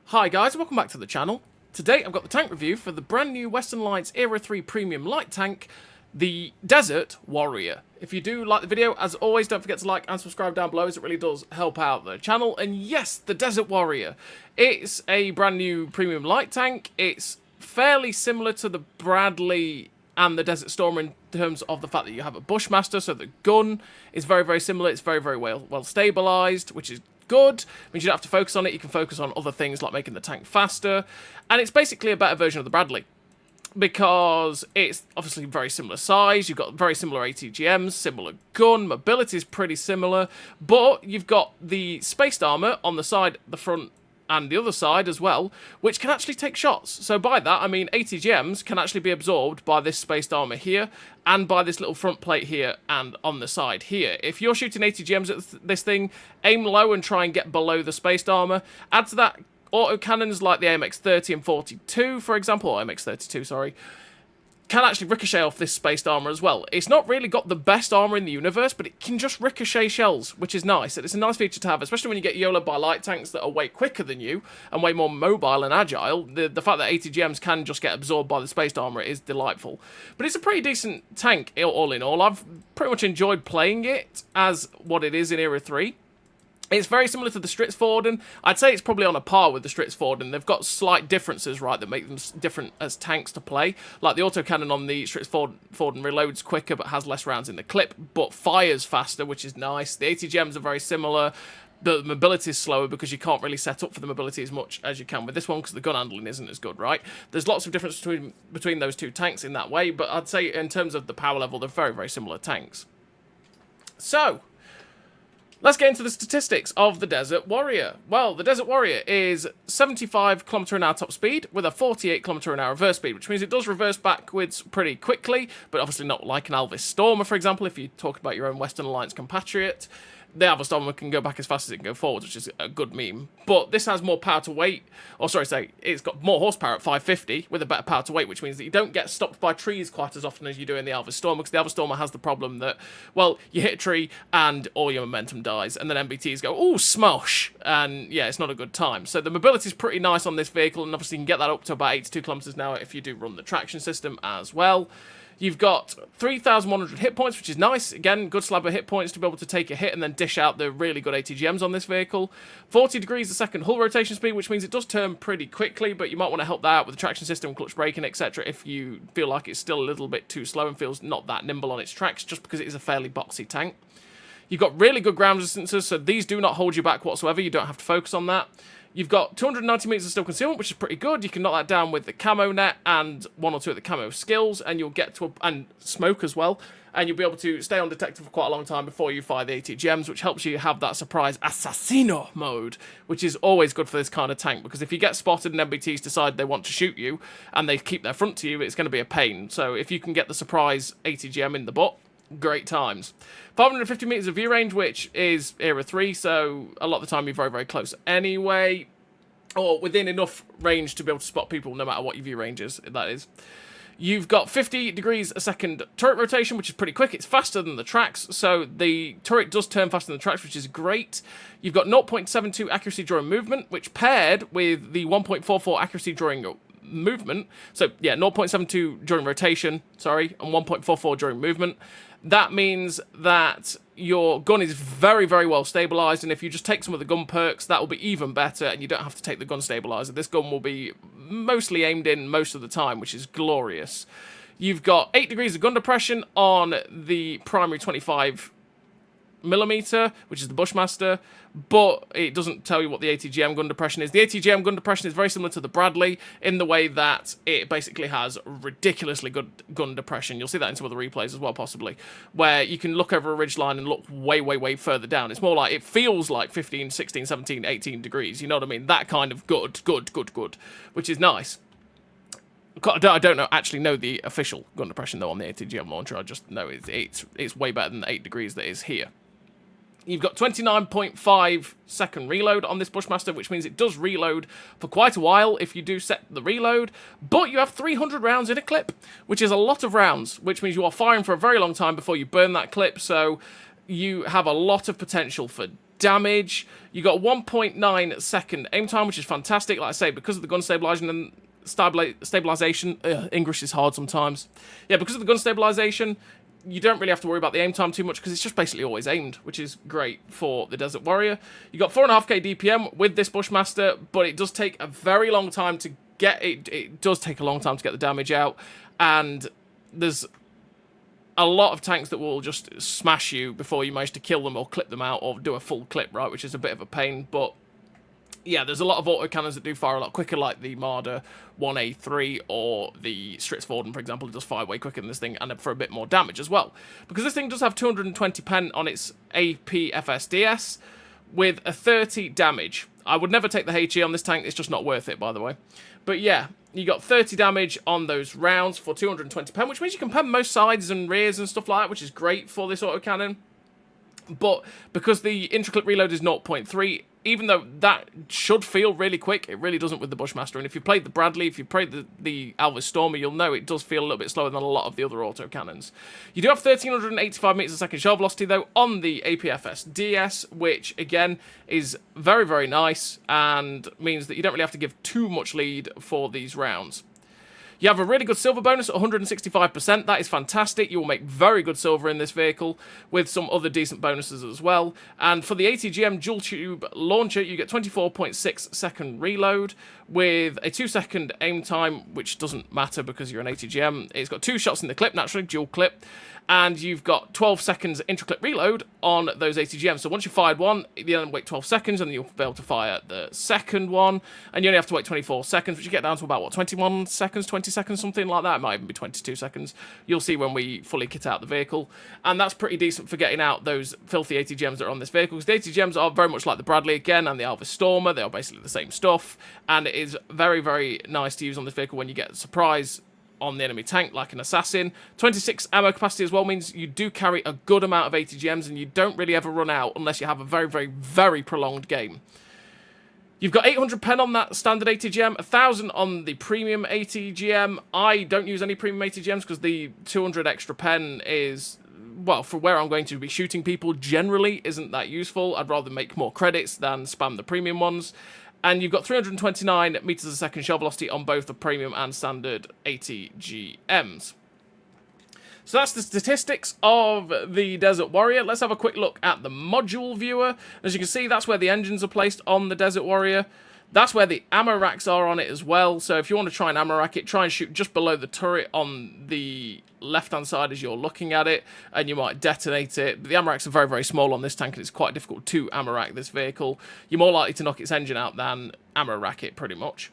Hi guys, welcome back to the channel. Today I've got the tank review for the brand new Western Alliance Era 3 Premium Light Tank, the Desert Warrior. If you do like the video, as always, don't forget to like and subscribe down below as it really does help out the channel. And yes, the Desert Warrior. It's a brand new premium light tank. It's fairly similar to the Bradley and the Desert Storm in terms of the fact that you have a Bushmaster, so the gun is very, very similar. It's very, very well stabilized, which is good. Means you don't have to focus on it. You can focus on other things like making the tank faster. And it's basically a better version of the Bradley, because it's obviously very similar size, you've got very similar ATGMs, similar gun, mobility is pretty similar, but you've got the spaced armour on the side, the front, and the other side as well, which can actually take shots. So by that, I mean ATGMs can actually be absorbed by this spaced armour here, and by this little front plate here, and on the side here. If you're shooting ATGMs at this thing, aim low and try and get below the spaced armour. Add to that autocannons like the AMX-30 and 42, for example, or AMX-32, sorry, can actually ricochet off this spaced armour as well. It's not really got the best armour in the universe, but it can just ricochet shells, which is nice. It's a nice feature to have, especially when you get YOLO'd by light tanks that are way quicker than you and way more mobile and agile. The fact that ATGMs can just get absorbed by the spaced armour is delightful. But it's a pretty decent tank, all in all. I've pretty much enjoyed playing it as what it is in Era 3. It's very similar to the Stritzforden. I'd say it's probably on a par with the Stritzforden. They've got slight differences, right, that make them different as tanks to play. Like the autocannon on the Stritzforden reloads quicker but has less rounds in the clip, but fires faster, which is nice. The ATGMs are very similar. The mobility is slower because you can't really set up for the mobility as much as you can with this one because the gun handling isn't as good, right? There's lots of difference between those two tanks in that way, but I'd say in terms of the power level, they're very, very similar tanks. So let's get into the statistics of the Desert Warrior. Well, the Desert Warrior is 75 km/h top speed with a 48 km/h reverse speed, which means it does reverse backwards pretty quickly, but obviously not like an Alvis Stormer, for example, if you talk about your own Western Alliance compatriot. The Alvis Stormer can go back as fast as it can go forwards, which is a good meme. But this has more power to weight, or sorry, it's got more horsepower at 550 with a better power to weight, which means that you don't get stopped by trees quite as often as you do in the Alvis Stormer, because the Alvis Stormer has the problem that, well, you hit a tree and all your momentum dies, and then MBTs go, ooh, smosh, and yeah, it's not a good time. So the mobility is pretty nice on this vehicle, and obviously you can get that up to about 82 kilometers an hour if you do run the traction system as well. You've got 3,100 hit points, which is nice. Again, good slab of hit points to be able to take a hit and then dish out the really good ATGMs on this vehicle. 40 degrees a second hull rotation speed, which means it does turn pretty quickly, but you might want to help that out with the traction system, clutch braking, etc. if you feel like it's still a little bit too slow and feels not that nimble on its tracks, just because it is a fairly boxy tank. You've got really good ground resistances, so these do not hold you back whatsoever. You don't have to focus on that. You've got 290 meters of still concealment, which is pretty good. You can knock that down with the camo net and one or two of the camo skills, and you'll get to and smoke as well, and you'll be able to stay undetected for quite a long time before you fire the ATGMs, which helps you have that surprise assassino mode, which is always good for this kind of tank, because if you get spotted and MBTs decide they want to shoot you and they keep their front to you, it's going to be a pain. So if you can get the surprise ATGM in the butt, great times. 550 meters of view range, which is Era 3, so a lot of the time you're very, very close anyway, or within enough range to be able to spot people no matter what your view range is, that is. You've got 50 degrees a second turret rotation, which is pretty quick. It's faster than the tracks, so the turret does turn faster than the tracks, which is great. You've got 0.72 accuracy during movement, which paired with the 1.44 accuracy during movement, so yeah, 0.72 during rotation, sorry, and 1.44 during movement. That means that your gun is very, very well stabilized, and if you just take some of the gun perks, that will be even better, and you don't have to take the gun stabilizer. This gun will be mostly aimed in most of the time, which is glorious. You've got 8 degrees of gun depression on the primary 25mm, which is the Bushmaster, but it doesn't tell you what the ATGM gun depression is. The ATGM gun depression is very similar to the Bradley in the way that it basically has ridiculously good gun depression. You'll see that in some of the replays as well, possibly, where you can look over a ridgeline and look way, way, way further down. It's more like, it feels like 15, 16, 17, 18 degrees, you know what I mean? That kind of good, which is nice. I don't actually know the official gun depression, though, on the ATGM launcher. I just know it's way better than the 8 degrees that is here. You've got 29.5 second reload on this Bushmaster, which means it does reload for quite a while if you do set the reload, but you have 300 rounds in a clip, which is a lot of rounds, which means you are firing for a very long time before you burn that clip, so you have a lot of potential for damage. You got 1.9 second aim time, which is fantastic. Like I say, because of the gun stabilization and stabilization, English is hard sometimes. Yeah, because of the gun stabilization, you don't really have to worry about the aim time too much because it's just basically always aimed, which is great for the Desert Warrior. You got 4.5k DPM with this Bushmaster, but it does take a very long time to get it. It does take a long time to get the damage out, and there's a lot of tanks that will just smash you before you manage to kill them or clip them out or do a full clip, right, which is a bit of a pain, but yeah, there's a lot of autocannons that do fire a lot quicker, like the Marder 1A3 or the Stritzforden, for example. It does fire way quicker than this thing, and for a bit more damage as well. Because this thing does have 220 pen on its APFSDS with a 30 damage. I would never take the HE on this tank, it's just not worth it, by the way. But yeah, you got 30 damage on those rounds for 220 pen, which means you can pen most sides and rears and stuff like that, which is great for this autocannon. But because the intraclip reload is 0.3, even though that should feel really quick, it really doesn't with the Bushmaster. And if you played the Bradley, if you played the Alvis Stormer, you'll know it does feel a little bit slower than a lot of the other autocannons. You do have 1,385 meters a second shell velocity, though, on the APFS DS, which, again, is very, very nice and means that you don't really have to give too much lead for these rounds. You have a really good silver bonus at 165%. That is fantastic. You will make very good silver in this vehicle with some other decent bonuses as well. And for the ATGM dual tube launcher, you get 24.6 second reload with a 2-second aim time, which doesn't matter because you're an ATGM. It's got 2 shots in the clip, naturally, dual clip. And you've got 12 seconds intraclip reload on those ATGMs. So once you fired one, you then wait 12 seconds, and then you'll be able to fire the second one. And you only have to wait 24 seconds, which you get down to about, what, 21 seconds, 20 seconds, something like that. It might even be 22 seconds. You'll see when we fully kit out the vehicle. And that's pretty decent for getting out those filthy ATGMs that are on this vehicle. Because the ATGMs are very much like the Bradley again, and the Alvis Stormer. They are basically the same stuff. And it is very, very nice to use on this vehicle when you get a surprise on the enemy tank, like an assassin. 26 ammo capacity as well means you do carry a good amount of ATGMs, and you don't really ever run out unless you have a very, very, very prolonged game. You've got 800 pen on that standard ATGM, 1,000 on the premium ATGM. I don't use any premium ATGMs because the 200 extra pen is, well, for where I'm going to be shooting people, generally isn't that useful. I'd rather make more credits than spam the premium ones. And you've got 329 meters a second shell velocity on both the premium and standard ATGMs. So that's the statistics of the Desert Warrior. Let's have a quick look at the module viewer. As you can see, that's where the engines are placed on the Desert Warrior. That's where the ammo racks are on it as well. So if you want to try and ammo rack it, try and shoot just below the turret on the left-hand side as you're looking at it, and you might detonate it. But the ammo racks are very, very small on this tank, and it's quite difficult to ammo rack this vehicle. You're more likely to knock its engine out than ammo rack it, pretty much.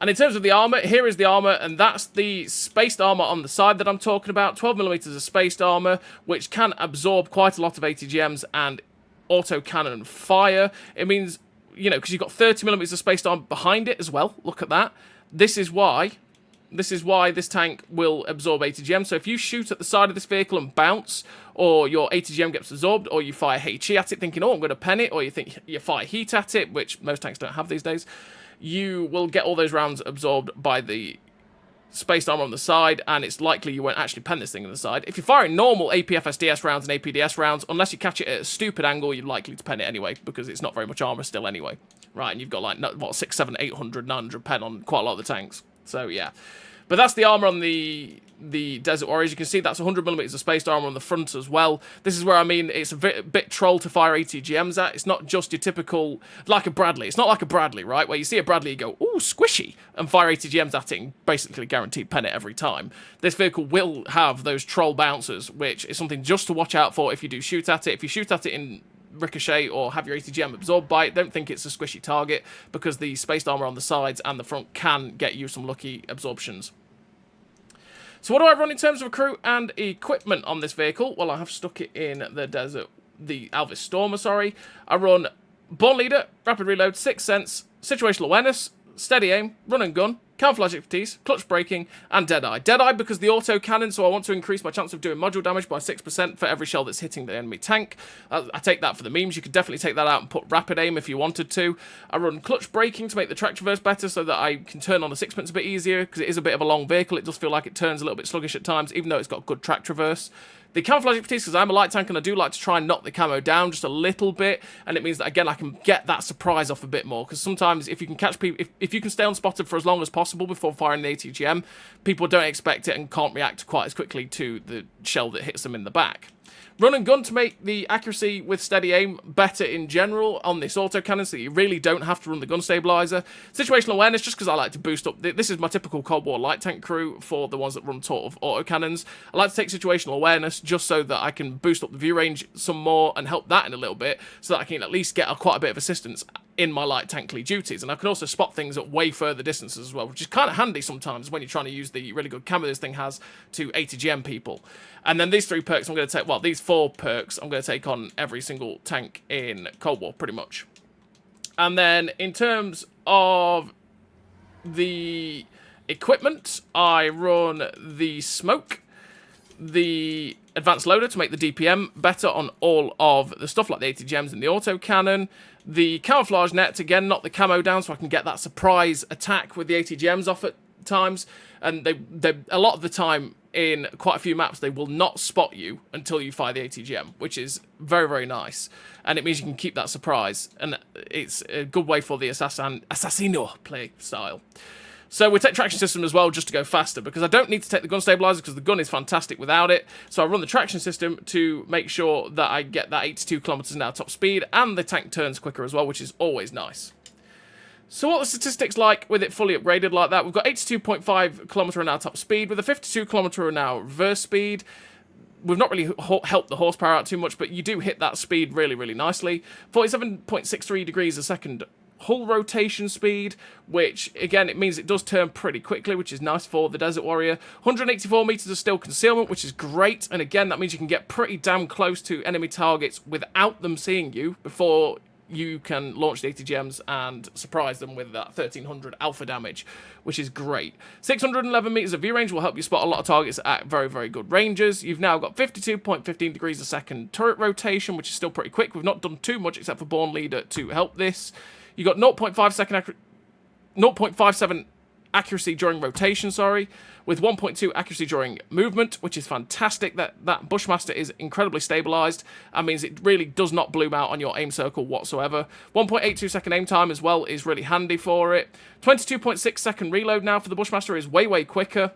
And in terms of the armor, here is the armor, and that's the spaced armor on the side that I'm talking about. 12mm of spaced armor, which can absorb quite a lot of ATGMs and autocannon fire. It means, you know, because you've got 30mm of spaced armor behind it as well. Look at that. This is why this tank will absorb ATGM. So if you shoot at the side of this vehicle and bounce, or your ATGM gets absorbed, or you fire HE at it thinking, oh, I'm going to pen it, or you think you fire heat at it, which most tanks don't have these days, you will get all those rounds absorbed by the spaced armor on the side, and it's likely you won't actually pen this thing on the side. If you're firing normal APFSDS rounds and APDS rounds, unless you catch it at a stupid angle, you're likely to pen it anyway, because it's not very much armor still anyway. Right, and you've got like, what, 6, 7, 800, 900 pen on quite a lot of the tanks. So, yeah. But that's the armor on the Desert Warrior. As you can see, that's 100mm of spaced armor on the front as well. This is where, I mean, it's a bit troll to fire ATGMs at. It's not just your typical, like a Bradley. It's not like a Bradley, right? Where you see a Bradley, you go, ooh, squishy, and fire ATGMs at it and basically guaranteed pen it every time. This vehicle will have those troll bouncers, which is something just to watch out for if you do shoot at it. If you shoot at it in ricochet or have your ATGM absorbed by it, don't think it's a squishy target, because the spaced armor on the sides and the front can get you some lucky absorptions. So what do I run in terms of crew and equipment on this vehicle? Well, I have stuck it in the Alvis Stormer, sorry. I run Born Leader, Rapid Reload, Sixth Sense, Situational Awareness, Steady Aim, Run and Gun, Camouflage Expertise, Clutch Braking, and Deadeye. Deadeye because the auto cannon, so I want to increase my chance of doing module damage by 6% for every shell that's hitting the enemy tank. I take that for the memes. You could definitely take that out and put Rapid Aim if you wanted to. I run Clutch Braking to make the track traverse better so that I can turn on the sixpence a bit easier, because it is a bit of a long vehicle. It does feel like it turns a little bit sluggish at times, even though it's got good track traverse. The camouflage expertise, because I'm a light tank and I do like to try and knock the camo down just a little bit, and it means that, again, I can get that surprise off a bit more, because sometimes if you can catch people, if you can stay unspotted for as long as possible before firing the ATGM, people don't expect it and can't react quite as quickly to the shell that hits them in the back. Run and gun to make the accuracy with steady aim better in general on this autocannon, so that you really don't have to run the gun stabilizer. Situational awareness, just because I like to boost up. This is my typical Cold War light tank crew for the ones that run sort of autocannons. I like to take situational awareness just so that I can boost up the view range some more and help that in a little bit, so that I can at least get quite a bit of assistance in my light tankly duties. And I can also spot things at way further distances as well, which is kind of handy sometimes when you're trying to use the really good camo this thing has to ATGM people. And then these 3 perks I'm going to take, well, these 4 perks I'm going to take on every single tank in Cold War, pretty much. And then in terms of the equipment, I run the smoke, the advanced loader to make the DPM better on all of the stuff like the ATGMs and the autocannon, the camouflage net to, again, knock the camo down so I can get that surprise attack with the ATGMs off at times. And they a lot of the time in quite a few maps, they will not spot you until you fire the ATGM, which is very, very nice. And it means you can keep that surprise. And it's a good way for the Assassino play style. So we take traction system as well just to go faster, because I don't need to take the gun stabilizer because the gun is fantastic without it. So I run the traction system to make sure that I get that 82 kilometers an hour top speed, and the tank turns quicker as well, which is always nice. So what are the statistics like with it fully upgraded like that? We've got 82.5 kilometer an hour top speed with a 52 kilometer an hour reverse speed. We've not really helped the horsepower out too much, but you do hit that speed really, really nicely. 47.63 degrees a second hull rotation speed, which, again, it means it does turn pretty quickly, which is nice for the Desert Warrior. 184 meters of still concealment, which is great, and again, that means you can get pretty damn close to enemy targets without them seeing you before you can launch the ATGMs and surprise them with that 1300 alpha damage, which is great. 611 meters of view range will help you spot a lot of targets at very, very good ranges. You've now got 52.15 degrees a second turret rotation, which is still pretty quick. We've not done too much except for Born Leader to help this. You got 0.57 accuracy during rotation, with 1.2 accuracy during movement, which is fantastic. That Bushmaster is incredibly stabilized. That means it really does not bloom out on your aim circle whatsoever. 1.82 second aim time as well is really handy for it. 22.6 second reload now for the Bushmaster is way, way quicker.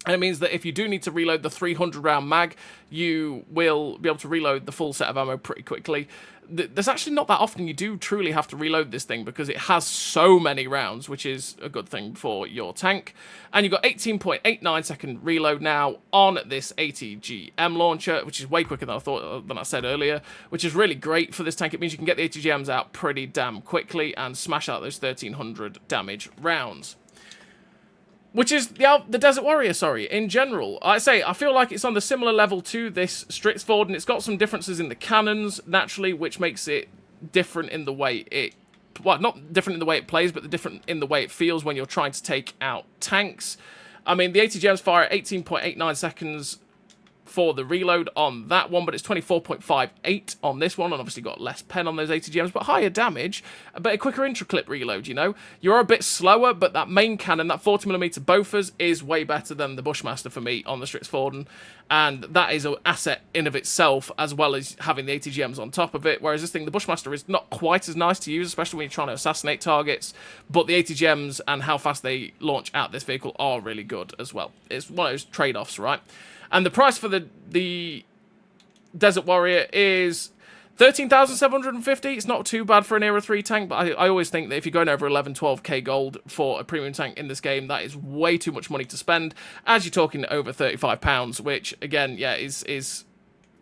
And it means that if you do need to reload the 300 round mag, you will be able to reload the full set of ammo pretty quickly. There's actually not that often you do truly have to reload this thing because it has so many rounds, which is a good thing for your tank. And you've got 18.89 second reload now on this ATGM launcher, which is way quicker than I said earlier, which is really great for this tank. It means you can get the ATGMs out pretty damn quickly and smash out those 1300 damage rounds. Which is the Desert Warrior, in general. I feel like it's on the similar level to this Strixford, and it's got some differences in the cannons, naturally, which makes it different in the way it... Well, not different in the way it plays, but different in the way it feels when you're trying to take out tanks. I mean, the ATGMs fire at 18.89 seconds for the reload on that one, but it's 24.58 on this one, and obviously got less pen on those ATGMs, but higher damage, but a quicker intra-clip reload, you know? You're a bit slower, but that main cannon, that 40mm Bofors, is way better than the Bushmaster for me on the Strixforden, and that is an asset in of itself, as well as having the ATGMs on top of it, whereas this thing, the Bushmaster, is not quite as nice to use, especially when you're trying to assassinate targets, but the ATGMs and how fast they launch out this vehicle are really good as well. It's one of those trade-offs, right? And the price for the Desert Warrior is 13,750. It's not too bad for an Era 3 tank, but I always think that if you're going over 11, 12k gold for a premium tank in this game, that is way too much money to spend, as you're talking over £35, which, again, yeah, is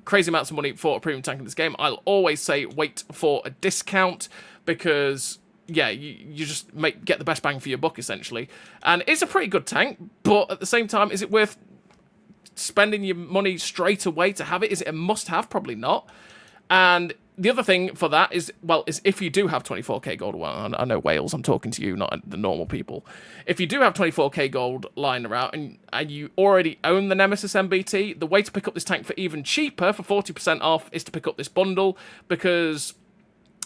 crazy amounts of money for a premium tank in this game. I'll always say wait for a discount, because... yeah, you just get the best bang for your buck, essentially. And it's a pretty good tank, but at the same time, is it worth spending your money straight away to have it? Is it a must-have? Probably not. And the other thing for that is, well, is if you do have 24k gold, well, I know Wales, I'm talking to you, not the normal people. If you do have 24k gold lying around and you already own the Nemesis MBT, the way to pick up this tank for even cheaper, for 40% off, is to pick up this bundle, because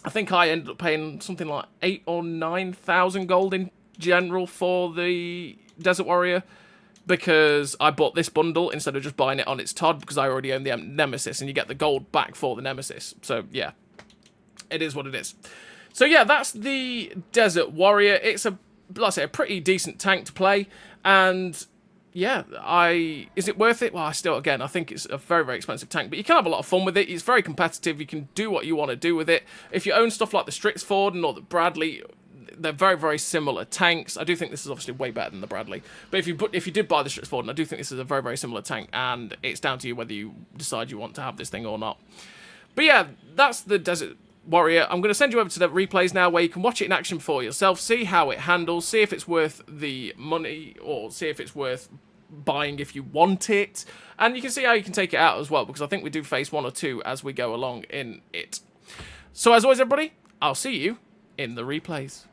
I think I ended up paying something like 8,000 or 9,000 gold in general for the Desert Warrior because I bought this bundle instead of just buying it on its TOD, because I already own the Nemesis, and you get the gold back for the Nemesis. So, yeah, it is what it is. So, yeah, that's the Desert Warrior. It's, like I say, a pretty decent tank to play, and yeah, is it worth it? Well, I think it's a very, very expensive tank, but you can have a lot of fun with it. It's very competitive. You can do what you want to do with it. If you own stuff like the Strixford or the Bradley, they're very, very similar tanks. I do think this is obviously way better than the Bradley. But if you did buy the Strixford, I do think this is a very, very similar tank, and it's down to you whether you decide you want to have this thing or not. But yeah, that's the Desert Warrior. I'm going to send you over to the replays now, where you can watch it in action for yourself, see how it handles, see if it's worth the money, or see if it's worth buying if you want it, and you can see how you can take it out as well, because I think we do face one or two as we go along in it. So as always, everybody, I'll see you in the replays.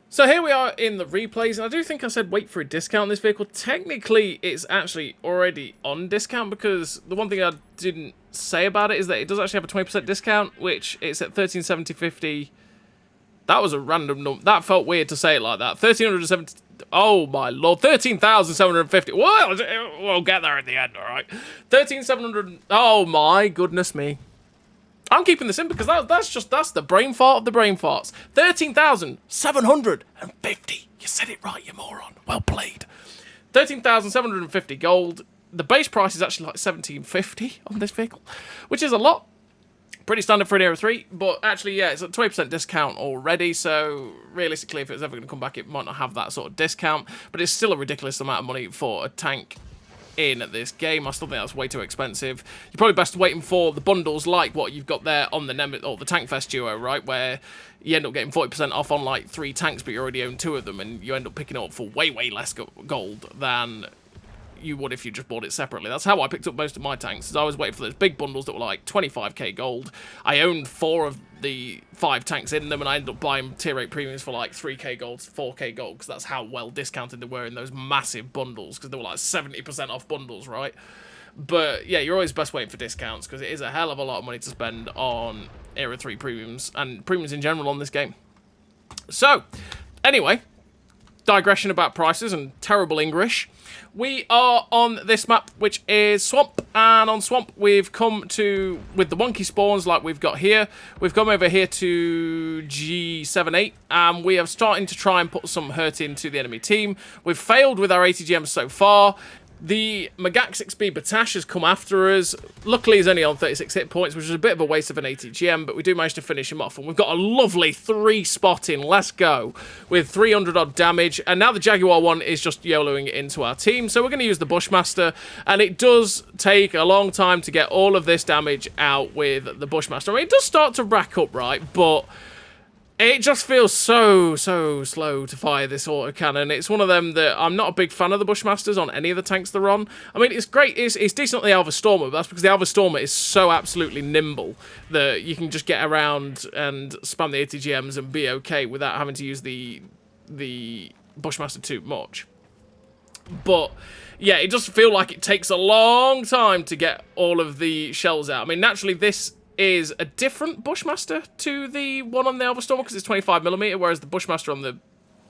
So here we are in the replays, and I do think I said wait for a discount on this vehicle. Technically, it's actually already on discount, because the one thing I didn't say about it is that it does actually have a 20% discount, which it's at $1,370.50. That was a random number. That felt weird to say it like that. 1,370. Oh my lord, 13,750. Well, we'll get there at the end, all right. 13,700. Oh my goodness me. I'm keeping this in because that's the brain fart of the brain farts. 13,750. You said it right, you moron. Well played. 13,750 gold. The base price is actually like 1,750 on this vehicle, which is a lot. Pretty standard for an Era 3, but actually, yeah, it's a 20% discount already, so realistically, if it's ever going to come back, it might not have that sort of discount, but it's still a ridiculous amount of money for a tank in this game. I still think that's way too expensive. You're probably best waiting for the bundles like what you've got there on the the Tank Fest duo, right, where you end up getting 40% off on like 3 tanks, but you already own 2 of them, and you end up picking it up for way, way less gold than you would if you just bought it separately. That's how I picked up most of my tanks, is I was waiting for those big bundles that were like 25k gold. I owned 4 of the 5 tanks in them, and I ended up buying tier 8 premiums for like 3k gold, 4k gold, because that's how well discounted they were in those massive bundles, because they were like 70% off bundles, right? But yeah, you're always best waiting for discounts, because it is a hell of a lot of money to spend on Era 3 premiums, and premiums in general on this game. So, anyway, digression about prices and terrible English. We are on this map, which is Swamp, and on Swamp we've come to, with the wonky spawns like we've got here, we've come over here to G78, and we are starting to try and put some hurt into the enemy team. We've failed with our ATGMs so far. The Magak 6B Batash has come after us. Luckily, he's only on 36 hit points, which is a bit of a waste of an ATGM, but we do manage to finish him off. And we've got a lovely 3 spotting, let's go, with 300 odd damage. And now the Jaguar one is just YOLOing it into our team. So we're going to use the Bushmaster, and it does take a long time to get all of this damage out with the Bushmaster. I mean, it does start to rack up, right, but it just feels so slow to fire this autocannon. It's one of them that I'm not a big fan of the Bushmasters on any of the tanks they're on. I mean, it's great. It's decent on the Alva Stormer, but that's because the Alva Stormer is so absolutely nimble that you can just get around and spam the ATGMs and be okay without having to use the Bushmaster too much. But yeah, it does feel like it takes a long time to get all of the shells out. I mean, naturally, this is a different Bushmaster to the one on the Alva Stormer, because it's 25mm, whereas the Bushmaster on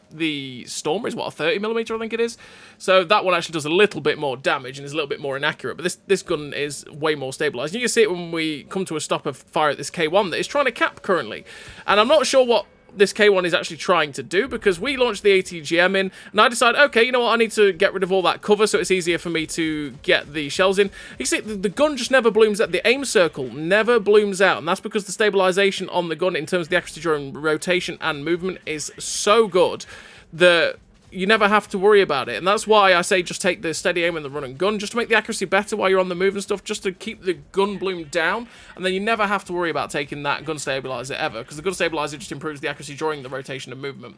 the Stormer is, what, a 30mm, I think it is. So that one actually does a little bit more damage and is a little bit more inaccurate, but this gun is way more stabilised. You can see it when we come to a stop of fire at this K1 that is trying to cap currently. And I'm not sure what this K1 is actually trying to do, because we launched the ATGM in, and I decided, okay, you know what, I need to get rid of all that cover so it's easier for me to get the shells in. You see, the gun just never blooms out. The aim circle never blooms out, and that's because the stabilization on the gun in terms of the accuracy during rotation and movement is so good that you never have to worry about it. And that's why I say just take the steady aim and the run and gun, just to make the accuracy better while you're on the move and stuff, just to keep the gun bloom down, and then you never have to worry about taking that gun stabilizer ever, because the gun stabilizer just improves the accuracy during the rotation and movement.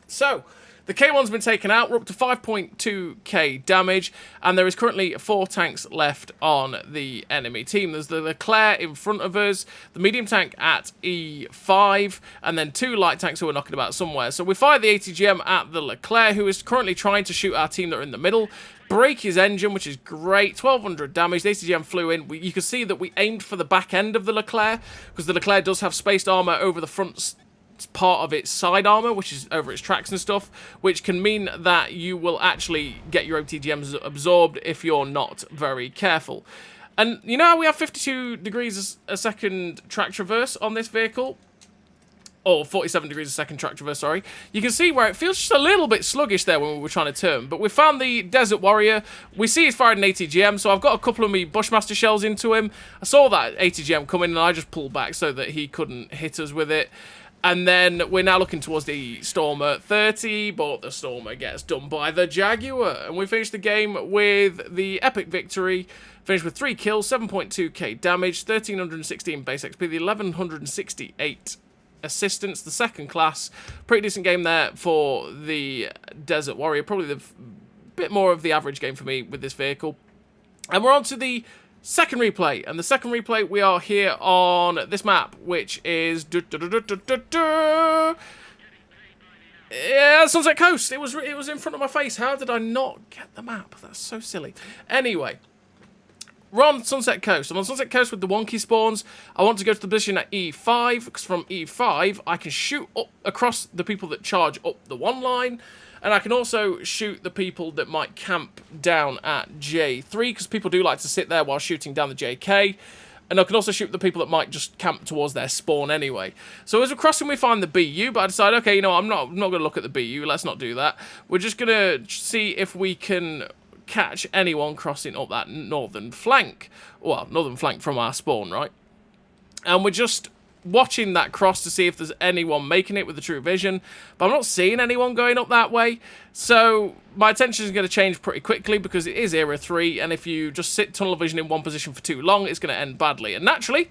So, the K1's been taken out. We're up to 5.2k damage, and there is currently 4 tanks left on the enemy team. There's the Leclerc in front of us, the medium tank at E5, and then 2 light tanks who are knocking about somewhere. So we fire the ATGM at the Leclerc, who is currently trying to shoot our team that are in the middle. Break his engine, which is great. 1,200 damage. The ATGM flew in. You can see that we aimed for the back end of the Leclerc, because the Leclerc does have spaced armor over the front part of its side armor, which is over its tracks and stuff, which can mean that you will actually get your ATGMs absorbed if you're not very careful. And you know how we have 52 degrees a second track traverse on this vehicle? Or 47 degrees a second track traverse, sorry. You can see where it feels just a little bit sluggish there when we were trying to turn. But we found the Desert Warrior. We see he's firing an ATGM, so I've got a couple of me Bushmaster shells into him. I saw that ATGM coming, and I just pulled back so that he couldn't hit us with it. And then we're now looking towards the Stormer 30, but the Stormer gets done by the Jaguar. And we finished the game with the epic victory. Finished with 3 kills, 7.2k damage, 1316 base XP, the 1168 assistance, the second class. Pretty decent game there for the Desert Warrior. Probably the bit more of the average game for me with this vehicle. And we're on to the second replay. And the second replay, we are here on this map, which is... yeah, Sunset Coast. It was in front of my face. How did I not get the map? That's so silly. Anyway, we're on Sunset Coast. I'm on Sunset Coast with the wonky spawns. I want to go to the position at E5, because from E5, I can shoot up across the people that charge up the one line, and I can also shoot the people that might camp down at J3, because people do like to sit there while shooting down the JK, and I can also shoot the people that might just camp towards their spawn anyway. So as we're crossing, we find the BU, but I decided, okay, you know, I'm not going to look at the BU, let's not do that. We're just going to see if we can catch anyone crossing up that northern flank. Well, northern flank from our spawn, right? And we're just watching that cross to see if there's anyone making it with the true vision, but I'm not seeing anyone going up that way. So my attention is going to change pretty quickly because it is Era 3, and if you just sit tunnel vision in one position for too long, it's going to end badly. And naturally,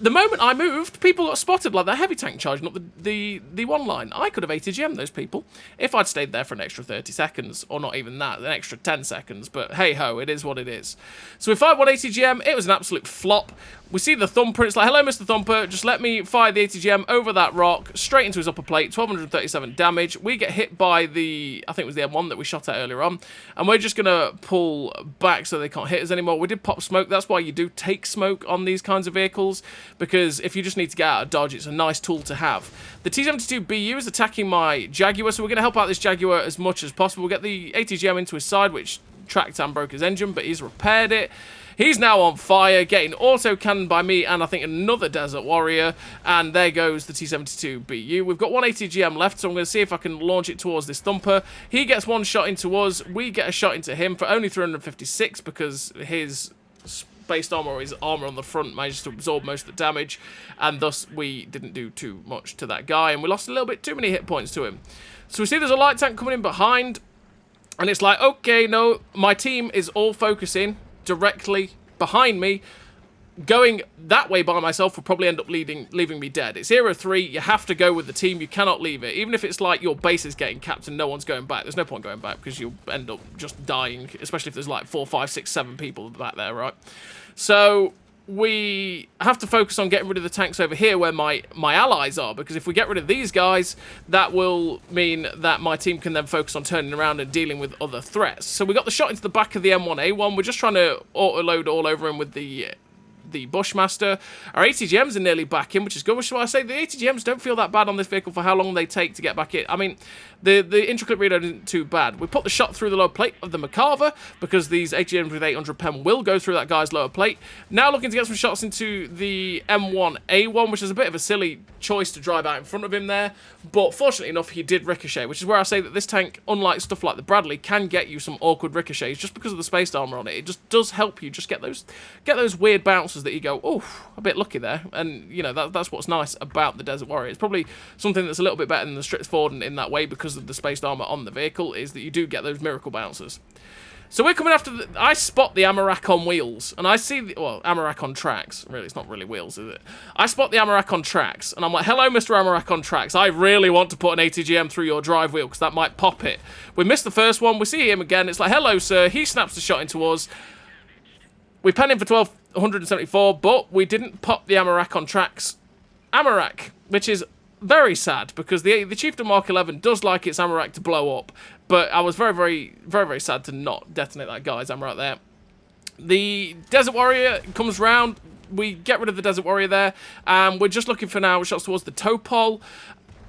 the moment I moved, people got spotted like the heavy tank charging up the one line. I could have ATGM'd those people if I'd stayed there for an extra 30 seconds, or not even that, an extra 10 seconds, but hey-ho, it is what it is. So we fired one ATGM, it was an absolute flop. We see the Thumper, it's like, hello Mr. Thumper, just let me fire the ATGM over that rock, straight into his upper plate, 1237 damage. We get hit by the, I think it was the M1 that we shot at earlier on, and we're just going to pull back so they can't hit us anymore. We did pop smoke, that's why you do take smoke on these kinds of vehicles, because if you just need to get out of dodge, it's a nice tool to have. The T-72BU is attacking my Jaguar, so we're going to help out this Jaguar as much as possible. We'll get the ATGM into his side, which tracked and broke his engine, but he's repaired it. He's now on fire, getting auto-cannoned by me and I think another Desert Warrior. And there goes the T-72BU. We've got one ATGM left, so I'm going to see if I can launch it towards this Thumper. He gets one shot into us. We get a shot into him for only 356 because his based armor, or his armor on the front, managed to absorb most of the damage. And thus, we didn't do too much to that guy. And we lost a little bit too many hit points to him. So we see there's a light tank coming in behind. And it's like, okay, no, my team is all focusing directly behind me. Going that way by myself will probably end up leaving me dead. It's Era 3, you have to go with the team, you cannot leave it. Even if it's like your base is getting capped and no one's going back, there's no point going back because you'll end up just dying, especially if there's like 4, 5, 6, 7 people back there, right? So we have to focus on getting rid of the tanks over here where my allies are, because if we get rid of these guys, that will mean that my team can then focus on turning around and dealing with other threats. So we got the shot into the back of the M1A1. We're just trying to auto-load all over him with the Bushmaster. Our ATGMs are nearly back in, which is good, which is why I say the ATGMs don't feel that bad on this vehicle for how long they take to get back in. I mean, the intricate reload isn't too bad. We put the shot through the lower plate of the Macarva, because these ATGMs with 800 pen will go through that guy's lower plate. Now looking to get some shots into the M1A1, which is a bit of a silly choice to drive out in front of him there, but fortunately enough, he did ricochet, which is where I say that this tank, unlike stuff like the Bradley, can get you some awkward ricochets just because of the spaced armor on it. It just does help you just get those weird bounces that you go, oh, a bit lucky there. And, you know, that's what's nice about the Desert Warrior. It's probably something that's a little bit better than the Strix Ford in that way, because of the spaced armor on the vehicle, is that you do get those miracle bounces. So we're coming after I spot the Amarak on wheels, and I see well, Amarak on tracks. Really, it's not really wheels, is it? I spot the Amarak on tracks, and I'm like, hello, Mr. Amarak on tracks. I really want to put an ATGM through your drive wheel, because that might pop it. We missed the first one. We see him again. It's like, hello, sir. He snaps the shot into us. We pen him for 1,274, but we didn't pop the Amarak on tracks. Amarak, which is very sad, because the Chieftain Mark 11 does like its Amarak to blow up, but I was very, very, very, very sad to not detonate that guy's Amarak there. The Desert Warrior comes round. We get rid of the Desert Warrior there, and we're just looking for now shots towards the Topol.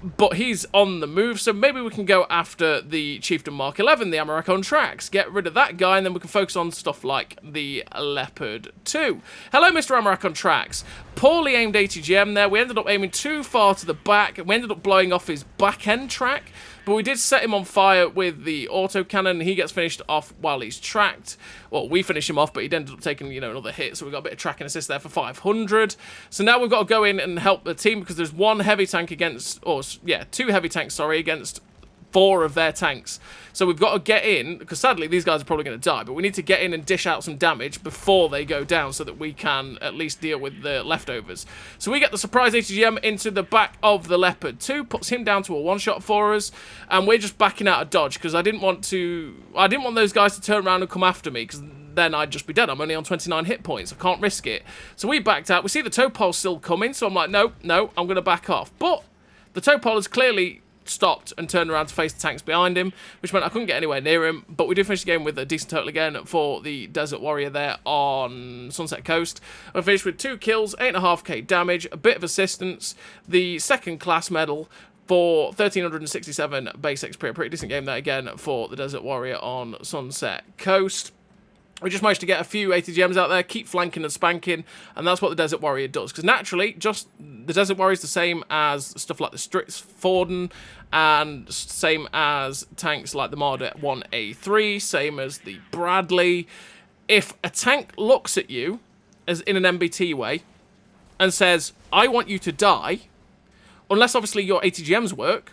But he's on the move, so maybe we can go after the Chieftain Mark 11, the Armour on tracks. Get rid of that guy, and then we can focus on stuff like the Leopard 2. Hello, Mr. Armour on tracks. Poorly aimed ATGM there. We ended up aiming too far to the back. We ended up blowing off his back end track. But we did set him on fire with the autocannon. He gets finished off while he's tracked. Well, we finish him off, but he ended up taking, you know, another hit. So we got a bit of tracking assist there for 500. So now we've got to go in and help the team because there's one heavy tank against, or yeah, 2 heavy tanks, sorry, against 4 of their tanks. So we've got to get in, because sadly these guys are probably going to die, but we need to get in and dish out some damage before they go down so that we can at least deal with the leftovers. So we get the surprise ATGM into the back of the Leopard 2, puts him down to a one-shot for us, and we're just backing out of dodge, because I didn't want those guys to turn around and come after me, because then I'd just be dead. I'm only on 29 hit points. I can't risk it. So we backed out. We see the tow pole still coming, so I'm like, no, I'm going to back off. But the tow pole has clearly stopped and turned around to face the tanks behind him, which meant I couldn't get anywhere near him, but we did finish the game with a decent total again for the Desert Warrior there on Sunset Coast. I finished with 2 kills, 8.5k damage, a bit of assistance, the 2nd class medal for 1367 base XP. A pretty decent game there again for the Desert Warrior on Sunset Coast. We just managed to get a few ATGMs out there, keep flanking and spanking, and that's what the Desert Warrior does. Because naturally, just the Desert Warrior is the same as stuff like the Stritz-Forden, and same as tanks like the Marder 1A3, same as the Bradley. If a tank looks at you, as in an MBT way, and says, I want you to die, unless obviously your ATGMs work,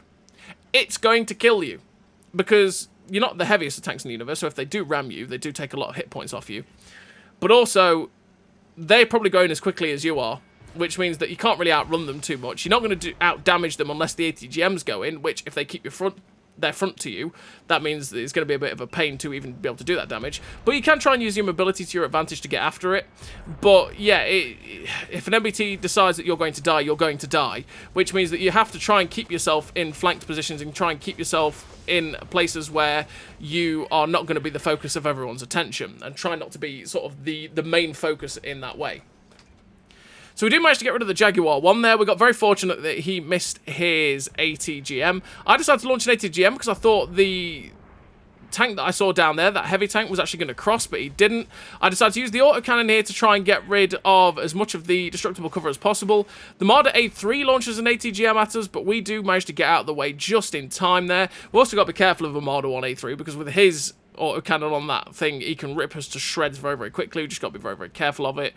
it's going to kill you. Because you're not the heaviest of tanks in the universe, so if they do ram you, they do take a lot of hit points off you. But also, they're probably going as quickly as you are, which means that you can't really outrun them too much. You're not going to out-damage them unless the ATGMs go in, which if they keep their front to you, that means it's going to be a bit of a pain to even be able to do that damage. But you can try and use your mobility to your advantage to get after it. But yeah, if an MBT decides that you're going to die, you're going to die, which means that you have to try and keep yourself in flanked positions and try and keep yourself in places where you are not going to be the focus of everyone's attention, and try not to be sort of the main focus in that way. So we did manage to get rid of the Jaguar 1 there. We got very fortunate that he missed his ATGM. I decided to launch an ATGM because I thought the tank that I saw down there, that heavy tank, was actually going to cross, but he didn't. I decided to use the autocannon here to try and get rid of as much of the destructible cover as possible. The Marder A3 launches an ATGM at us, but we do manage to get out of the way just in time there. We've also got to be careful of a Marder 1A3, because with his autocannon on that thing, he can rip us to shreds very, very quickly. We just got to be very, very careful of it.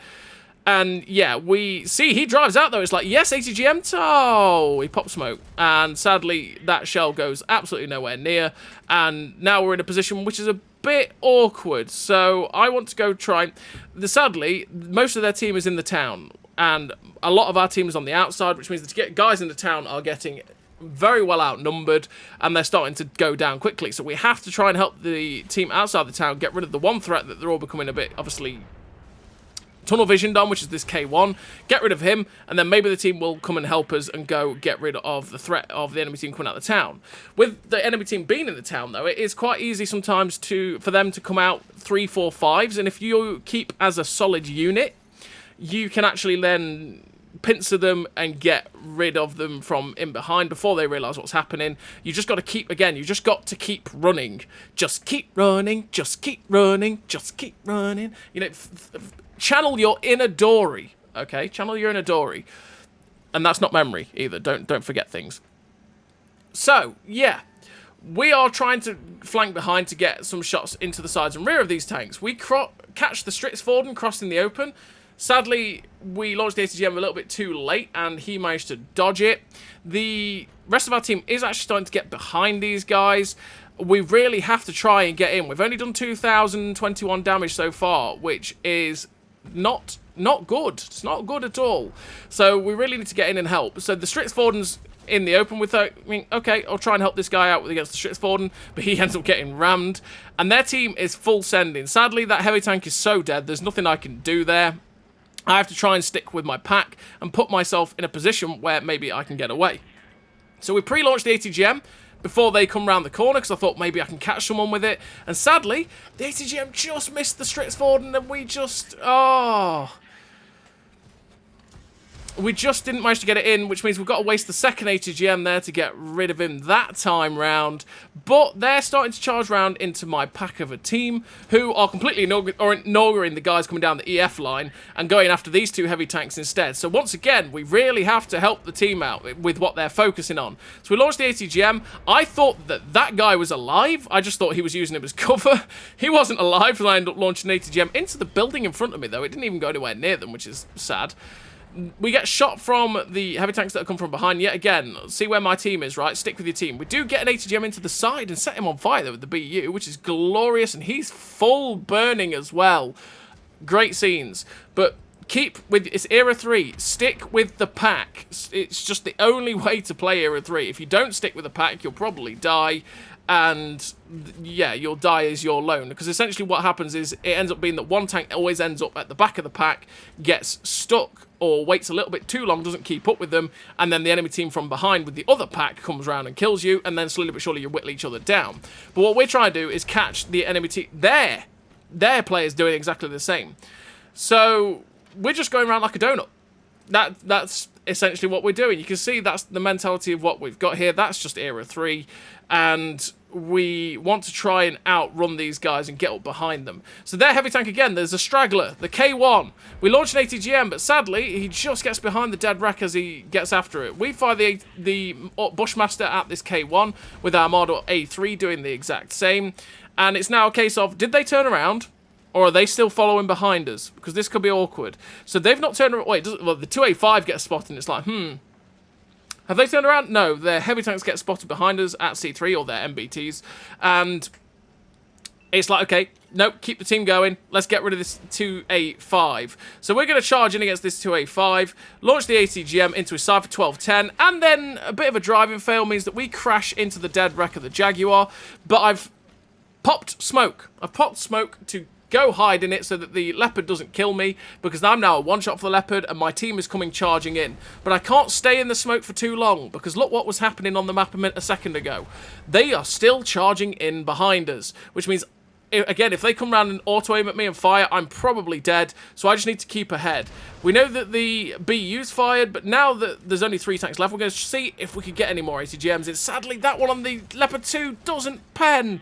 And yeah, we see he drives out though. It's like, yes, ATGM, oh, he popped smoke. And sadly, that shell goes absolutely nowhere near. And now we're in a position which is a bit awkward. So I want to go try. Sadly, most of their team is in the town. And a lot of our team is on the outside, which means that guys in the town are getting very well outnumbered, and they're starting to go down quickly. So we have to try and help the team outside the town get rid of the one threat that they're all becoming a bit, obviously, tunnel visioned on, which is this K1. Get rid of him, and then maybe the team will come and help us and go get rid of the threat of the enemy team coming out of the town. With the enemy team being in the town, though, it is quite easy sometimes for them to come out 3, 4, 5s, and if you keep as a solid unit, you can actually then pincer them and get rid of them from in behind before they realise what's happening. You just got to keep, again, you just got to keep running. Just keep running, just keep running, just keep running. You know, channel your inner Dory, okay? Channel your inner Dory. And that's not memory either. Don't forget things. So, yeah. We are trying to flank behind to get some shots into the sides and rear of these tanks. We catch the Stritz-Forden crossing the open. Sadly, we launched the ATGM a little bit too late, and he managed to dodge it. The rest of our team is actually starting to get behind these guys. We really have to try and get in. We've only done 2,021 damage so far, which is not good. It's not good at all. So we really need to get in and help. So the Stritz-Forden's in the open with, okay, I'll try and help this guy out against the Stritz-Forden, but he ends up getting rammed. And their team is full sending. Sadly, that heavy tank is so dead, there's nothing I can do there. I have to try and stick with my pack and put myself in a position where maybe I can get away. So we pre-launched the ATGM before they come round the corner, because I thought maybe I can catch someone with it. And sadly, the ATGM just missed the Stritz-Forden, and we just... oh... we just didn't manage to get it in, which means we've got to waste the second ATGM there to get rid of him that time round. But they're starting to charge round into my pack of a team, who are completely ignoring the guys coming down the EF line and going after these two heavy tanks instead. So once again, we really have to help the team out with what they're focusing on. So we launched the ATGM. I thought that guy was alive. I just thought he was using him as cover. He wasn't alive, and I ended up launching an ATGM into the building in front of me, though. It didn't even go anywhere near them, which is sad. We get shot from the heavy tanks that have come from behind yet again. See where my team is, right? Stick with your team. We do get an ATGM into the side and set him on fire, though, with the BU, which is glorious, and he's full burning as well. Great scenes. But keep with... It's Era 3. Stick with the pack. It's just the only way to play Era 3. If you don't stick with the pack, you'll probably die. And yeah, you'll die as you're alone, because essentially what happens is it ends up being that one tank always ends up at the back of the pack, gets stuck or waits a little bit too long, doesn't keep up with them, and then the enemy team from behind with the other pack comes around and kills you, and then slowly but surely you whittle each other down. But what we're trying to do is catch the enemy team, their players doing exactly the same. So we're just going around like a donut. That's essentially what we're doing. You can see that's the mentality of what we've got here. That's just Era 3, and we want to try and outrun these guys and get up behind them. So their heavy tank again, there's a straggler, the K1. We launch an ATGM, but sadly, he just gets behind the dead wreck as he gets after it. We fire the Bushmaster at this K1 with our model A3 doing the exact same. And it's now a case of, did they turn around? Or are they still following behind us? Because this could be awkward. So they've not turned around. Wait, well, the 2A5 gets spotted, and it's like, have they turned around? No, their heavy tanks get spotted behind us at C3, or their MBTs. And it's like, okay, nope, keep the team going. Let's get rid of this 2A5. So we're going to charge in against this 2A5, launch the ATGM into a Cypher 1210, and then a bit of a driving fail means that we crash into the dead wreck of the Jaguar. But I've popped smoke. I've popped smoke to go hide in it so that the leopard doesn't kill me, because I'm now a one-shot for the leopard and my team is coming charging in. But I can't stay in the smoke for too long, because look what was happening on the map a second ago. They are still charging in behind us, which means, again, if they come around and auto-aim at me and fire, I'm probably dead, so I just need to keep ahead. We know that the BU's fired, but now that there's only 3 tanks left, we're going to see if we could get any more ATGMs. And sadly, that one on the Leopard 2 doesn't pen.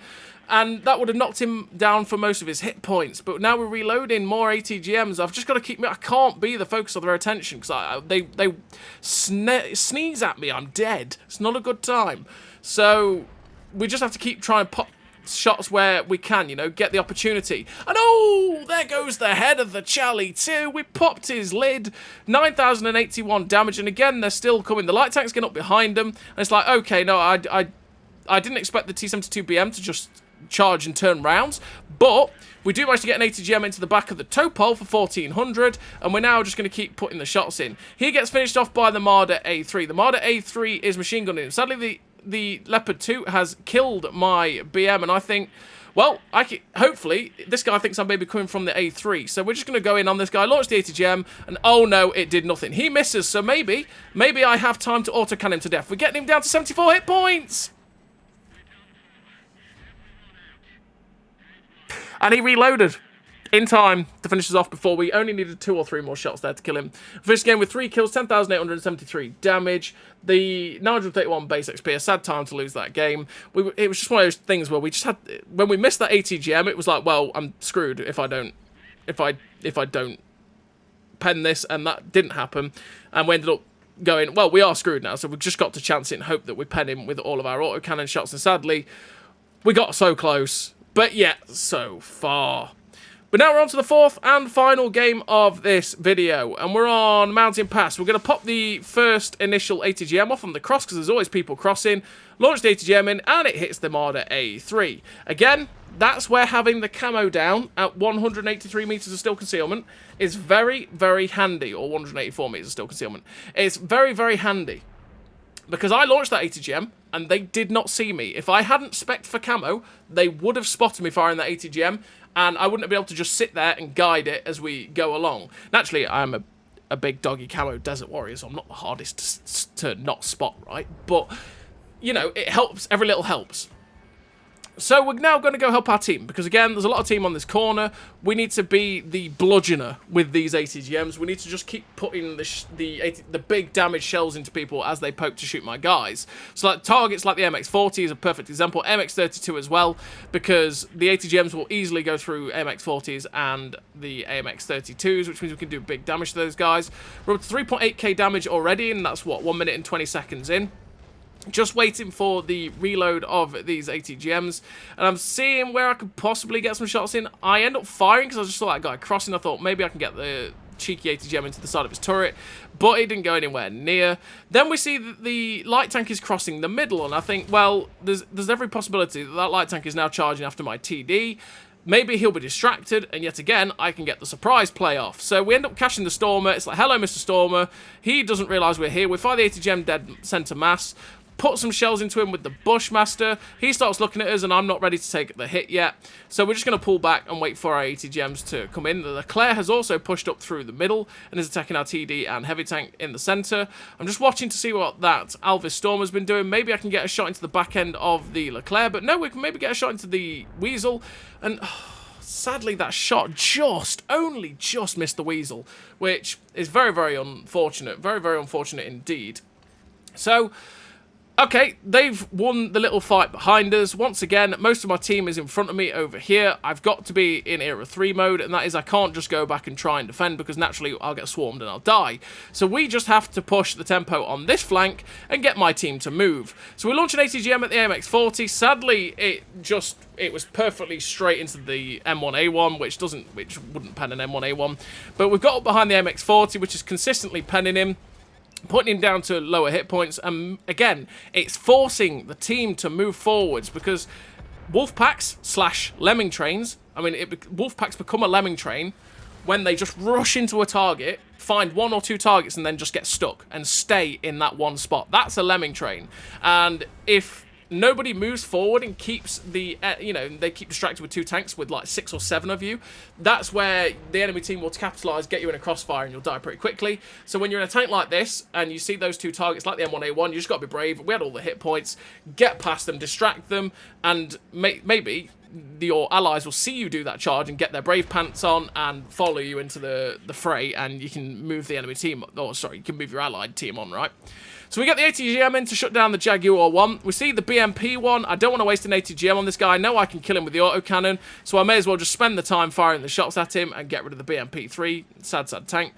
And that would have knocked him down for most of his hit points. But now we're reloading more ATGMs. I've just got to keep... I can't be the focus of their attention, because they sneeze at me. I'm dead. It's not a good time. So we just have to keep trying to pop shots where we can, you know, get the opportunity. And oh, there goes the head of the Charlie 2. We popped his lid. 9,081 damage. And again, they're still coming. The light tank's getting up behind them. And it's like, okay, no, I didn't expect the T-72BM to just charge and turn rounds, but we do manage to get an ATGM into the back of the tow pole for 1,400, and we're now just going to keep putting the shots in. He gets finished off by the Marder A3. The Marder A3 is machine gunning him. Sadly, the Leopard 2 has killed my BM, and I think, well, hopefully, this guy thinks I'm maybe coming from the A3, so we're just going to go in on this guy, launch the ATGM, and oh no, it did nothing. He misses, so maybe I have time to auto-can him to death. We're getting him down to 74 hit points! And he reloaded in time to finish us off before we only needed 2 or 3 more shots there to kill him. Finished the game with 3 kills, 10,873 damage, the 931 base XP. A sad time to lose that game. It was just one of those things where we just had... When we missed that ATGM, it was like, well, I'm screwed if I don't pen this, and that didn't happen. And we ended up going, well, we are screwed now, so we've just got to chance it and hope that we pen him with all of our autocannon shots. And sadly, we got so close, but yet so far. But now we're on to the 4th and final game of this video, and we're on Mountain Pass. We're going to pop the first initial ATGM off on the cross, because there's always people crossing. Launch the ATGM in, and it hits the Marder A3. Again, that's where having the camo down at 183 meters of still concealment is very, very handy, or 184 meters of still concealment. It's very, very handy, because I launched that ATGM, and they did not see me. If I hadn't spec'd for camo, they would have spotted me firing that ATGM, and I wouldn't be able to just sit there and guide it as we go along. Naturally, I'm a big doggy camo desert warrior, so I'm not the hardest to not spot, right? But, you know, it helps. Every little helps. So we're now going to go help our team, because again, there's a lot of team on this corner. We need to be the bludgeoner with these ATGMs. We need to just keep putting the big damage shells into people as they poke to shoot my guys. So like targets like the MX-40 is a perfect example, MX-32 as well, because the ATGMs will easily go through MX-40s and the AMX-32s, which means we can do big damage to those guys. We're up to 3.8k damage already, and that's what, 1 minute and 20 seconds in. Just waiting for the reload of these ATGMs, and I'm seeing where I could possibly get some shots in. I end up firing because I just saw that guy crossing. I thought maybe I can get the cheeky ATGM into the side of his turret, but it didn't go anywhere near. Then we see that the light tank is crossing the middle, and I think, well, there's every possibility that that light tank is now charging after my TD. Maybe he'll be distracted, and yet again, I can get the surprise play off. So we end up catching the Stormer. It's like, hello, Mr. Stormer. He doesn't realise we're here. We fire the ATGM dead centre mass. Put some shells into him with the Bushmaster. He starts looking at us, and I'm not ready to take the hit yet. So we're just going to pull back and wait for our ATGMs to come in. The Leclerc has also pushed up through the middle and is attacking our TD and heavy tank in the centre. I'm just watching to see what that Alvis Storm has been doing. Maybe I can get a shot into the back end of the Leclerc, but no, we can maybe get a shot into the Weasel. And sadly, that shot only just missed the Weasel, which is very, very unfortunate. Very, very unfortunate indeed. So okay, they've won the little fight behind us. Once again, most of my team is in front of me over here. I've got to be in Era 3 mode, and that is I can't just go back and try and defend, because naturally I'll get swarmed and I'll die. So we just have to push the tempo on this flank and get my team to move. So we launch an ATGM at the AMX-40. Sadly, it was perfectly straight into the M1A1, which wouldn't pen an M1A1. But we've got up behind the MX-40, which is consistently penning him, putting him down to lower hit points, and again, it's forcing the team to move forwards, because wolf packs / lemming trains, wolf packs become a lemming train when they just rush into a target, find 1 or 2 targets, and then just get stuck and stay in that one spot. That's a lemming train, and if nobody moves forward and keeps the, they keep distracted with 2 tanks with like 6 or 7 of you, that's where the enemy team will capitalise, get you in a crossfire, and you'll die pretty quickly. So when you're in a tank like this, and you see those 2 targets like the M1A1, you just got to be brave. We had all the hit points, get past them, distract them, and maybe your allies will see you do that charge and get their brave pants on and follow you into the fray, and you can move the enemy team, you can move your allied team on, right? So we get the ATGM in to shut down the Jaguar 1. We see the BMP 1. I don't want to waste an ATGM on this guy. I know I can kill him with the autocannon, so I may as well just spend the time firing the shots at him and get rid of the BMP 3. Sad, sad tank.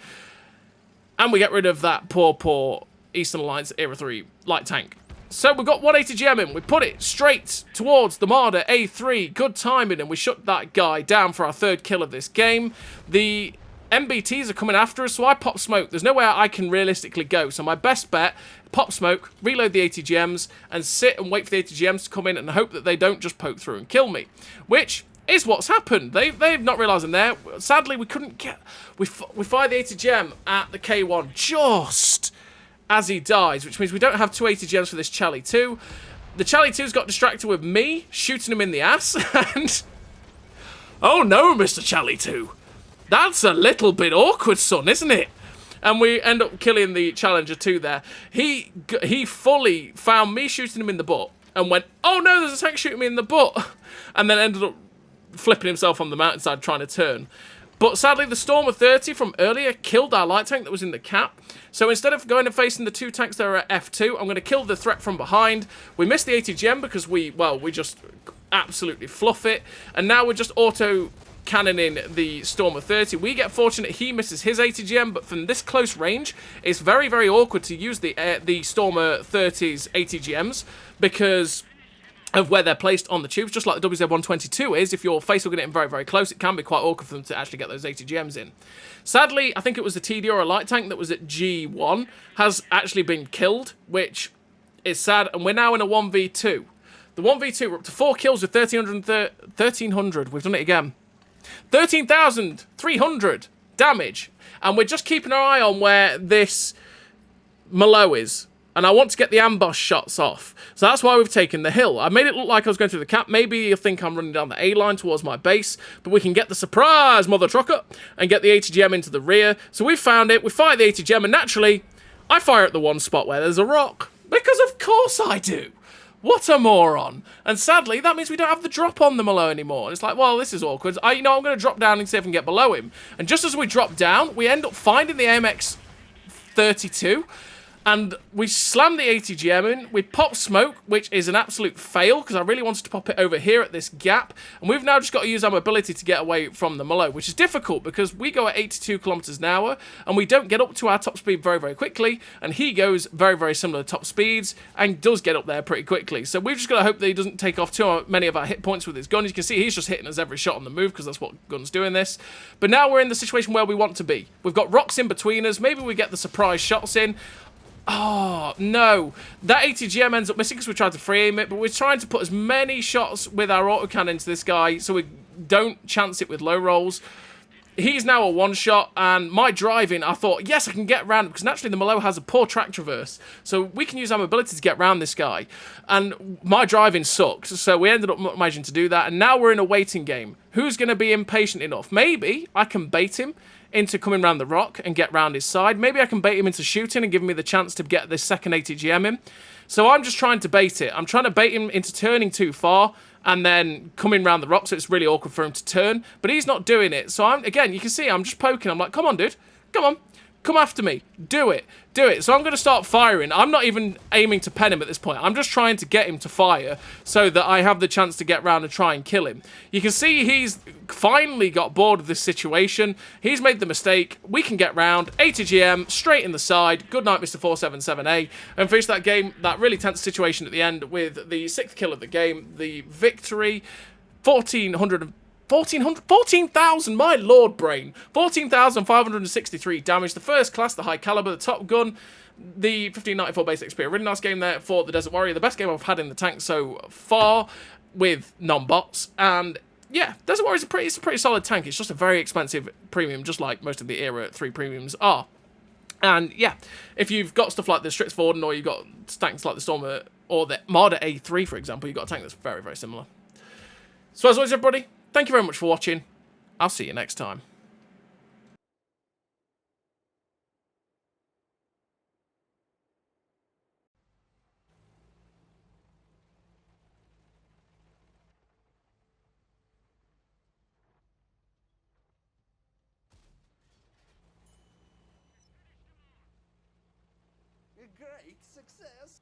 And we get rid of that poor Eastern Alliance Era 3 light tank. So we've got 1 ATGM in. We put it straight towards the Marder A3. Good timing, and we shut that guy down for our 3rd kill of this game. The MBTs are coming after us, so I pop smoke. There's nowhere I can realistically go, so my best bet, pop smoke, reload the ATGMs, and sit and wait for the ATGMs to come in and hope that they don't just poke through and kill me, which is what's happened. They've not realised I'm there. Sadly, we couldn't get... We fire the ATGM at the K1 just as he dies, which means we don't have 2 ATGMs for this Charlie 2. The Charlie 2's got distracted with me, shooting him in the ass, and... Oh no, Mr. Charlie 2. That's a little bit awkward, son, isn't it? And we end up killing the Challenger 2 there. He fully found me shooting him in the butt and went, oh no, there's a tank shooting me in the butt. And then ended up flipping himself on the mountainside trying to turn. But sadly, the Stormer 30 from earlier killed our light tank that was in the cap. So instead of going and facing the 2 tanks that are at F2, I'm going to kill the threat from behind. We missed the ATGM because we just absolutely fluff it. And now we're just cannoning the Stormer 30. We get fortunate he misses his ATGM, but from this close range, it's very, very awkward to use the Stormer 30's ATGMs because of where they're placed on the tubes, just like the WZ-122 is. If your face will get in very, very close, it can be quite awkward for them to actually get those ATGMs in. Sadly, I think it was the TD or a light tank that was at G1 has actually been killed, which is sad, and we're now in a 1v2. The 1v2, we're up to 4 kills with 1,300. We've done it again. 13,300 damage, and we're just keeping our eye on where this Malo is, and I want to get the ambush shots off, so that's why we've taken the hill. I made it look like I was going through the cap. Maybe you'll think I'm running down the A line towards my base, but we can get the surprise mother trucker and get the ATGM into the rear. So we found it, we fire the ATGM, and naturally I fire at the one spot where there's a rock, because of course I do. What a moron. And sadly, that means we don't have the drop on the Malo anymore. And it's like, well, this is awkward. I'm going to drop down and see if I can get below him. And just as we drop down, we end up finding the AMX 32. And we slam the ATGM in, we pop smoke, which is an absolute fail, because I really wanted to pop it over here at this gap. And we've now just got to use our mobility to get away from the Malo, which is difficult, because we go at 82 kilometers an hour, and we don't get up to our top speed very, very quickly, and he goes very, very similar top speeds, and does get up there pretty quickly. So we've just got to hope that he doesn't take off too many of our hit points with his gun. As you can see, he's just hitting us every shot on the move, because that's what guns doing this. But now we're in the situation where we want to be. We've got rocks in between us, maybe we get the surprise shots in. Oh, no. That ATGM ends up missing because we tried to free aim it, but we're trying to put as many shots with our autocannon into this guy so we don't chance it with low rolls. He's now a one-shot, and my driving, I thought, yes, I can get around, because naturally the Malo has a poor track traverse, so we can use our mobility to get around this guy. And my driving sucks, so we ended up managing to do that, and now we're in a waiting game. Who's going to be impatient enough? Maybe I can bait him into coming round the rock and get round his side. Maybe I can bait him into shooting and give me the chance to get this second ATGM in. So I'm just trying to bait it. I'm trying to bait him into turning too far and then coming round the rock, so it's really awkward for him to turn. But he's not doing it. So again, you can see I'm just poking. I'm like, come on, dude. Come on. Come after me. Do it. Do it. So I'm going to start firing. I'm not even aiming to pen him at this point. I'm just trying to get him to fire so that I have the chance to get round and try and kill him. You can see he's finally got bored of this situation. He's made the mistake. We can get round. ATGM straight in the side. Good night, Mr. 477A. And finish that game, that really tense situation at the end with the 6th kill of the game. The victory. 14,000, my lord brain. 14,563 damage. The first class, the high caliber, the top gun, the 1594 basic XP. A really nice game there for the Desert Warrior. The best game I've had in the tank so far with non-bots. And yeah, Desert Warrior is it's a pretty solid tank. It's just a very expensive premium, just like most of the Era 3 premiums are. And yeah, if you've got stuff like the Strix Forden, or you've got tanks like the Stormer or the Marder A3, for example, you've got a tank that's very, very similar. So as always, everybody, thank you very much for watching. I'll see you next time. A great success.